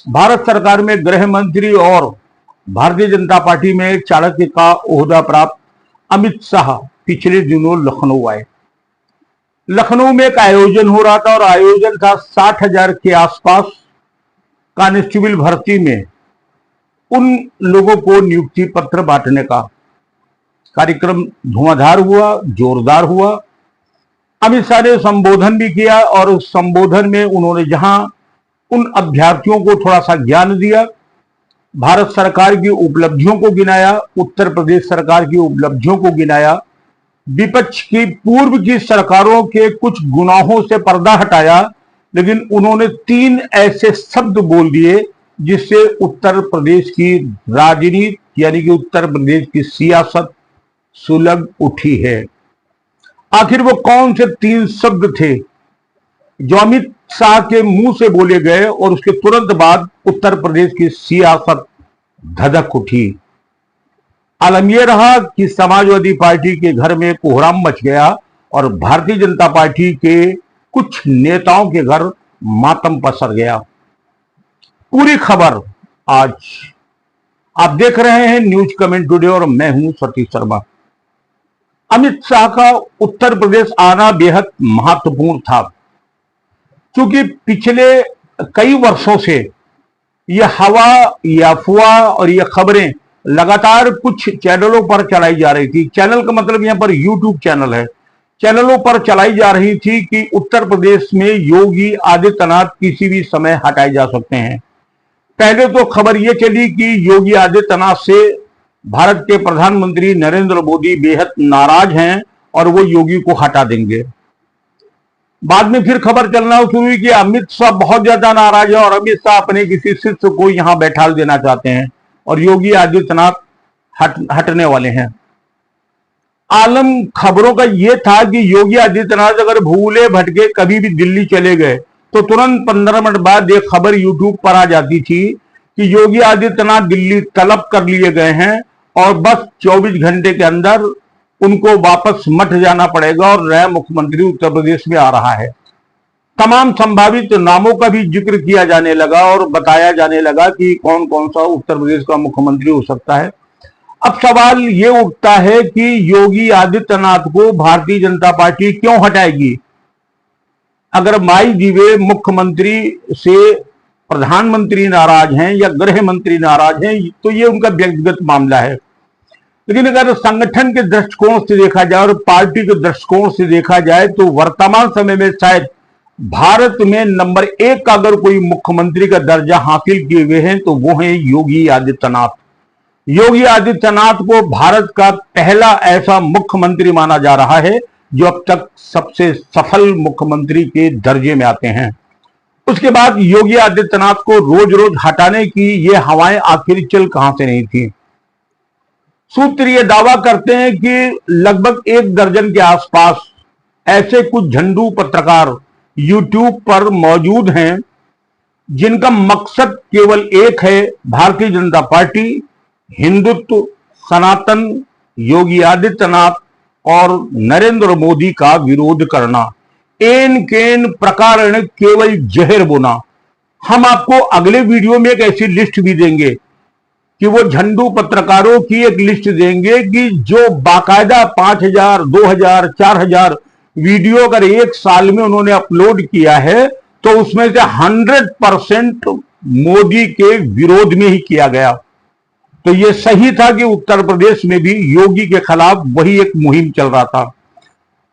भारत सरकार में गृह मंत्री और भारतीय जनता पार्टी में चाणक्य का ओहदा प्राप्त अमित शाह पिछले दिनों लखनऊ आए। लखनऊ में एक आयोजन हो रहा था और आयोजन था 60,000 के आसपास कांस्टेबल भर्ती में उन लोगों को नियुक्ति पत्र बांटने का कार्यक्रम धुआंधार हुआ, जोरदार हुआ। अमित शाह ने संबोधन भी किया और उस संबोधन में उन्होंने जहां उन अभ्यर्थियों को थोड़ा सा ज्ञान दिया, भारत सरकार की उपलब्धियों को गिनाया, उत्तर प्रदेश सरकार की उपलब्धियों को गिनाया, विपक्ष की पूर्व की सरकारों के कुछ गुनाहों से पर्दा हटाया, लेकिन उन्होंने 3 ऐसे शब्द बोल दिए जिससे उत्तर प्रदेश की राजनीति यानी कि उत्तर प्रदेश की सियासत सुलग उठी है। आखिर वो कौन से 3 शब्द थे जो अमित शाह के मुंह से बोले गए और उसके तुरंत बाद उत्तर प्रदेश की सियासत धधक उठी? आलम यह रहा कि समाजवादी पार्टी के घर में कोहराम मच गया और भारतीय जनता पार्टी के कुछ नेताओं के घर मातम पसर गया। पूरी खबर आज आप देख रहे हैं न्यूज कमेंट टुडे और मैं हूं सतीश शर्मा। अमित शाह का उत्तर प्रदेश आना बेहद महत्वपूर्ण था, क्योंकि पिछले कई वर्षों से यह हवा, यह अफवाह और यह खबरें लगातार कुछ चैनलों पर चलाई जा रही थी। चैनल का मतलब यहां पर यूट्यूब चैनल है। चैनलों पर चलाई जा रही थी कि उत्तर प्रदेश में योगी आदित्यनाथ किसी भी समय हटाए जा सकते हैं। पहले तो खबर यह चली कि योगी आदित्यनाथ से भारत के प्रधानमंत्री नरेंद्र मोदी बेहद नाराज हैं और वो योगी को हटा देंगे। बाद में फिर खबर चलना शुरू हुई कि अमित शाह बहुत ज्यादा नाराज है और अमित शाह अपने किसी शिष्य को यहां बैठा देना चाहते हैं और योगी आदित्यनाथ हटने वाले हैं। आलम खबरों का यह था कि योगी आदित्यनाथ अगर भूले भटके कभी भी दिल्ली चले गए तो तुरंत 15 मिनट बाद एक खबर यूट्यूब पर आ जाती थी कि योगी आदित्यनाथ दिल्ली तलब कर लिए गए हैं और बस 24 घंटे के अंदर उनको वापस मठ जाना पड़ेगा और नया मुख्यमंत्री उत्तर प्रदेश में आ रहा है। तमाम संभावित नामों का भी जिक्र किया जाने लगा और बताया जाने लगा कि कौन कौन सा उत्तर प्रदेश का मुख्यमंत्री हो सकता है। अब सवाल ये उठता है कि योगी आदित्यनाथ को भारतीय जनता पार्टी क्यों हटाएगी? अगर माई दिवे मुख्यमंत्री से प्रधानमंत्री नाराज हैं या गृह मंत्री नाराज हैं तो ये उनका व्यक्तिगत मामला है, लेकिन अगर संगठन के दृष्टिकोण से देखा जाए और पार्टी के दृष्टिकोण से देखा जाए तो वर्तमान समय में शायद भारत में नंबर 1 का अगर कोई मुख्यमंत्री का दर्जा हासिल किए हुए हैं तो वो है योगी आदित्यनाथ। योगी आदित्यनाथ को भारत का पहला ऐसा मुख्यमंत्री माना जा रहा है जो अब तक सबसे सफल मुख्यमंत्री के दर्जे में आते हैं। उसके बाद योगी आदित्यनाथ को रोज रोज हटाने की ये हवाएं आखिर चल कहां से नहीं थी। सूत्र ये दावा करते हैं कि लगभग 1 दर्जन के आसपास ऐसे कुछ झंडू पत्रकार यूट्यूब पर मौजूद हैं जिनका मकसद केवल एक है, भारतीय जनता पार्टी, हिंदुत्व, सनातन, योगी आदित्यनाथ और नरेंद्र मोदी का विरोध करना, एन केन प्रकार केवल जहर बोना। हम आपको अगले वीडियो में एक ऐसी लिस्ट भी देंगे कि वो झंडू पत्रकारों की एक लिस्ट देंगे कि जो बाकायदा 5,000, 2,000, 4,000 वीडियो अगर 1 साल में उन्होंने अपलोड किया है तो उसमें से 100% मोदी के विरोध में ही किया गया। तो यह सही था कि उत्तर प्रदेश में भी योगी के खिलाफ वही एक मुहिम चल रहा था।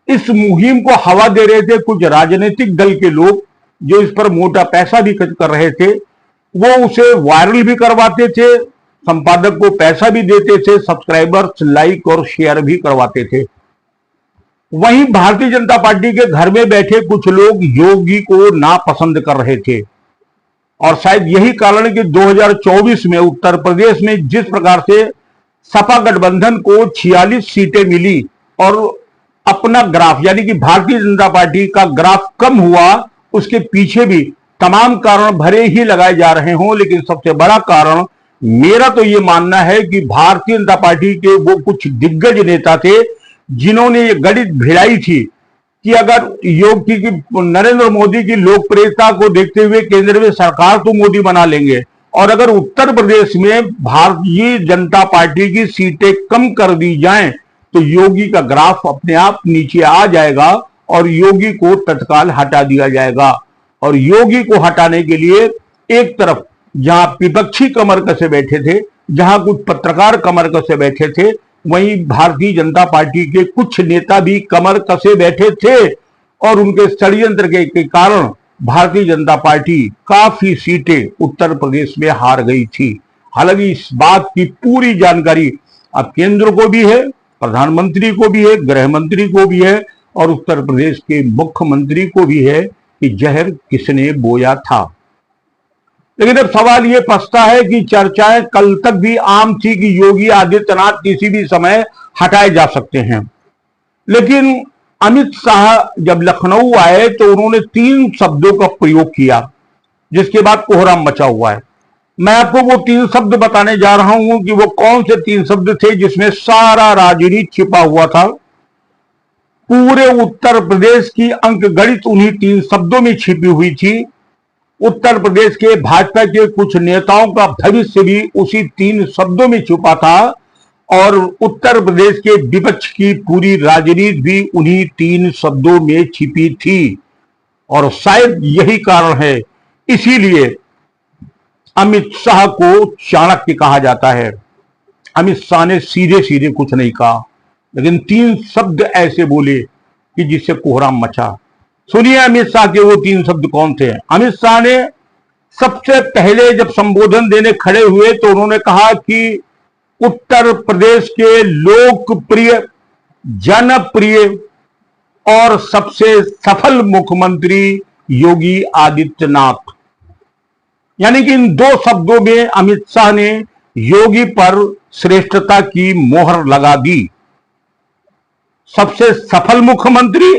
इस मुहिम को हवा दे रहे थे कुछ राजनीतिक दल के लोग जो इस पर मोटा पैसा भी खर्च कर रहे थे। वो उसे वायरल भी करवाते थे, संपादक को पैसा भी देते थे, सब्सक्राइबर्स, लाइक और शेयर भी करवाते थे। वहीं भारतीय जनता पार्टी के घर में बैठे कुछ लोग योगी को नापसंद कर रहे थे और शायद यही कारण कि 2024 में उत्तर प्रदेश में जिस प्रकार से सपा गठबंधन को 46 सीटें मिली और अपना ग्राफ यानी कि भारतीय जनता पार्टी का ग्राफ कम हुआ, उसके पीछे भी तमाम कारण भरे ही लगाए जा रहे हों, लेकिन सबसे बड़ा कारण मेरा तो ये मानना है कि भारतीय जनता पार्टी के वो कुछ दिग्गज नेता थे जिन्होंने ये गणित भिड़ाई थी कि अगर योगी की नरेंद्र मोदी की लोकप्रियता को देखते हुए केंद्र में सरकार तो मोदी बना लेंगे, और अगर उत्तर प्रदेश में भारतीय जनता पार्टी की सीटें कम कर दी जाएं तो योगी का ग्राफ अपने आप नीचे आ जाएगा और योगी को तत्काल हटा दिया जाएगा। और योगी को हटाने के लिए एक तरफ जहां विपक्षी कमर कसे बैठे थे, जहां कुछ पत्रकार कमर कसे बैठे थे, वहीं भारतीय जनता पार्टी के कुछ नेता भी कमर कसे बैठे थे और उनके षड्यंत्र के कारण भारतीय जनता पार्टी काफी सीटें उत्तर प्रदेश में हार गई थी। हालांकि इस बात की पूरी जानकारी अब केंद्र को भी है, प्रधानमंत्री को भी है, गृह मंत्री को भी है और उत्तर प्रदेश के मुख्यमंत्री को भी है कि जहर किसने बोया था। लेकिन अब सवाल यह फंसता है कि चर्चाएं कल तक भी आम थी कि योगी आदित्यनाथ किसी भी समय हटाए जा सकते हैं, लेकिन अमित शाह जब लखनऊ आए तो उन्होंने 3 शब्दों का प्रयोग किया, जिसके बाद कोहराम मचा हुआ है। मैं आपको वो 3 शब्द बताने जा रहा हूं कि वो कौन से 3 शब्द थे जिसमें सारा राजनीति छिपा हुआ था। पूरे उत्तर प्रदेश की अंक गणित उन्हीं 3 शब्दों में छिपी हुई थी। उत्तर प्रदेश के भाजपा के कुछ नेताओं का भविष्य भी उसी 3 शब्दों में छुपा था और उत्तर प्रदेश के विपक्ष की पूरी राजनीति भी उन्हीं 3 शब्दों में छिपी थी। और शायद यही कारण है, इसीलिए अमित शाह को चाणक्य कहा जाता है। अमित शाह ने सीधे सीधे कुछ नहीं कहा, लेकिन 3 शब्द ऐसे बोले कि जिससे कोहराम मचा। सुनिए अमित शाह के वो 3 शब्द कौन थे। अमित शाह ने सबसे पहले जब संबोधन देने खड़े हुए तो उन्होंने कहा कि उत्तर प्रदेश के लोकप्रिय, जनप्रिय और सबसे सफल मुख्यमंत्री योगी आदित्यनाथ। यानी कि इन 2 शब्दों में अमित शाह ने योगी पर श्रेष्ठता की मोहर लगा दी। सबसे सफल मुख्यमंत्री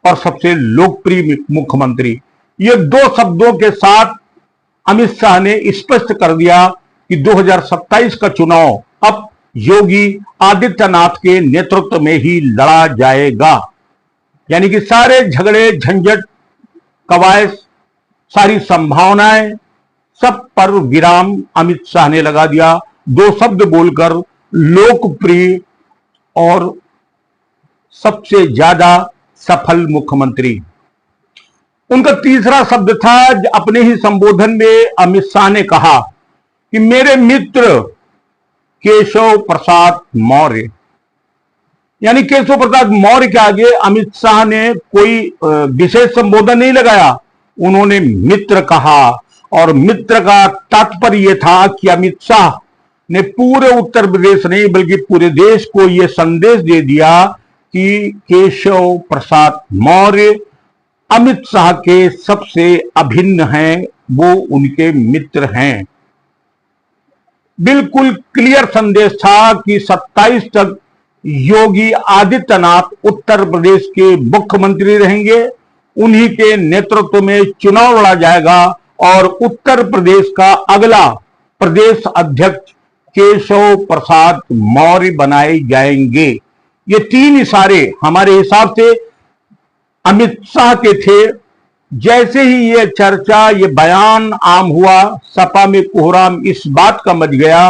और सबसे लोकप्रिय मुख्यमंत्री, ये 2 शब्दों के साथ अमित शाह ने स्पष्ट कर दिया कि 2027 का चुनाव अब योगी आदित्यनाथ के नेतृत्व में ही लड़ा जाएगा। यानी कि सारे झगड़े, झंझट, कवायद, सारी संभावनाएं, सब पर विराम अमित शाह ने लगा दिया 2 शब्द बोलकर, लोकप्रिय और सबसे ज्यादा सफल मुख्यमंत्री। उनका तीसरा शब्द था, अपने ही संबोधन में अमित शाह ने कहा कि मेरे मित्र केशव प्रसाद मौर्य। यानी केशव प्रसाद मौर्य के आगे अमित शाह ने कोई विशेष संबोधन नहीं लगाया, उन्होंने मित्र कहा। और मित्र का तात्पर्य यह था कि अमित शाह ने पूरे उत्तर प्रदेश नहीं बल्कि पूरे देश को यह संदेश दे दिया कि केशव प्रसाद मौर्य अमित शाह के सबसे अभिन्न हैं, वो उनके मित्र हैं। बिल्कुल क्लियर संदेश था कि 27 तक योगी आदित्यनाथ उत्तर प्रदेश के मुख्यमंत्री रहेंगे, उन्हीं के नेतृत्व में चुनाव लड़ा जाएगा और उत्तर प्रदेश का अगला प्रदेश अध्यक्ष केशव प्रसाद मौर्य बनाए जाएंगे। ये 3 इशारे हमारे हिसाब से अमित शाह के थे। जैसे ही ये चर्चा, ये बयान आम हुआ, सपा में कोहराम इस बात का मच गया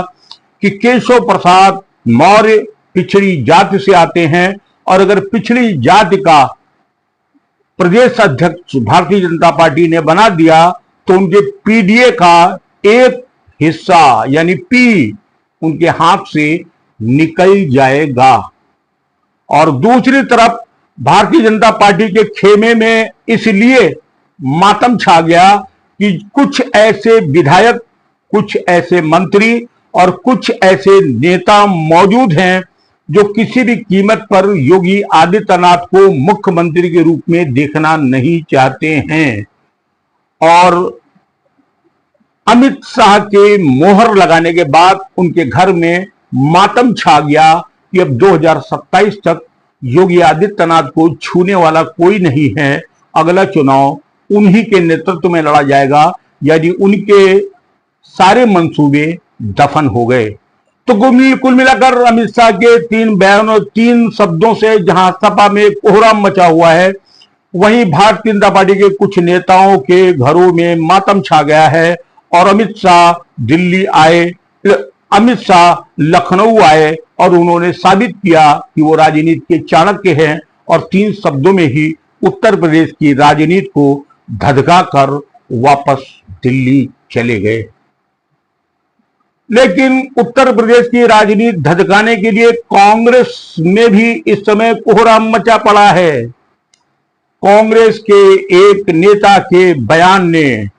कि केशव प्रसाद मौर्य पिछड़ी जाति से आते हैं और अगर पिछड़ी जाति का प्रदेश अध्यक्ष भारतीय जनता पार्टी ने बना दिया तो उनके पीडीए का एक हिस्सा यानी पी उनके हाथ से निकल जाएगा। और दूसरी तरफ भारतीय जनता पार्टी के खेमे में इसलिए मातम छा गया कि कुछ ऐसे विधायक, कुछ ऐसे मंत्री और कुछ ऐसे नेता मौजूद हैं जो किसी भी कीमत पर योगी आदित्यनाथ को मुख्यमंत्री के रूप में देखना नहीं चाहते हैं। और अमित शाह के मोहर लगाने के बाद उनके घर में मातम छा गया कि अब 2027 तक योगी आदित्यनाथ को छूने वाला कोई नहीं है, अगला चुनाव उन्हीं के नेतृत्व में लड़ा जाएगा। यानी उनके सारे मंसूबे दफन हो गए। तो कुल मिलाकर अमित शाह के 3 बयानों, 3 शब्दों से जहां सपा में कोहराम मचा हुआ है, वहीं भारतीय जनता पार्टी के कुछ नेताओं के घरों में मातम छा गया है और अमित शाह लखनऊ आए और उन्होंने साबित किया कि वो राजनीति के चाणक्य हैं और 3 शब्दों में ही उत्तर प्रदेश की राजनीति को धधका कर वापस दिल्ली चले गए। लेकिन उत्तर प्रदेश की राजनीति धधकाने के लिए कांग्रेस में भी इस समय कोहराम मचा पड़ा है। कांग्रेस के एक नेता के बयान ने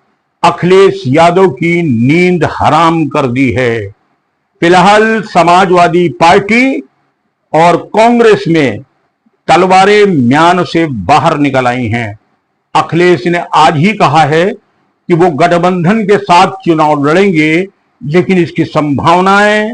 अखिलेश यादव की नींद हराम कर दी है। फिलहाल समाजवादी पार्टी और कांग्रेस में तलवारें म्यान से बाहर निकल आई हैं। अखिलेश ने आज ही कहा है कि वो गठबंधन के साथ चुनाव लड़ेंगे, लेकिन इसकी संभावनाएं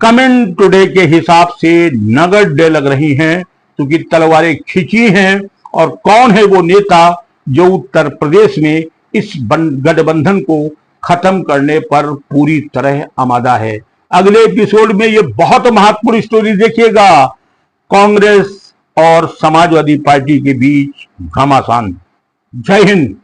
कमेंट टुडे के हिसाब से नगण्य लग रही हैं, क्योंकि तलवारें खिंची हैं और कौन है वो नेता जो उत्तर प्रदेश में इस गठबंधन को खत्म करने पर पूरी तरह आमादा है। अगले एपिसोड में ये बहुत महत्वपूर्ण स्टोरी देखिएगा, कांग्रेस और समाजवादी पार्टी के बीच घमासान। जय हिंद।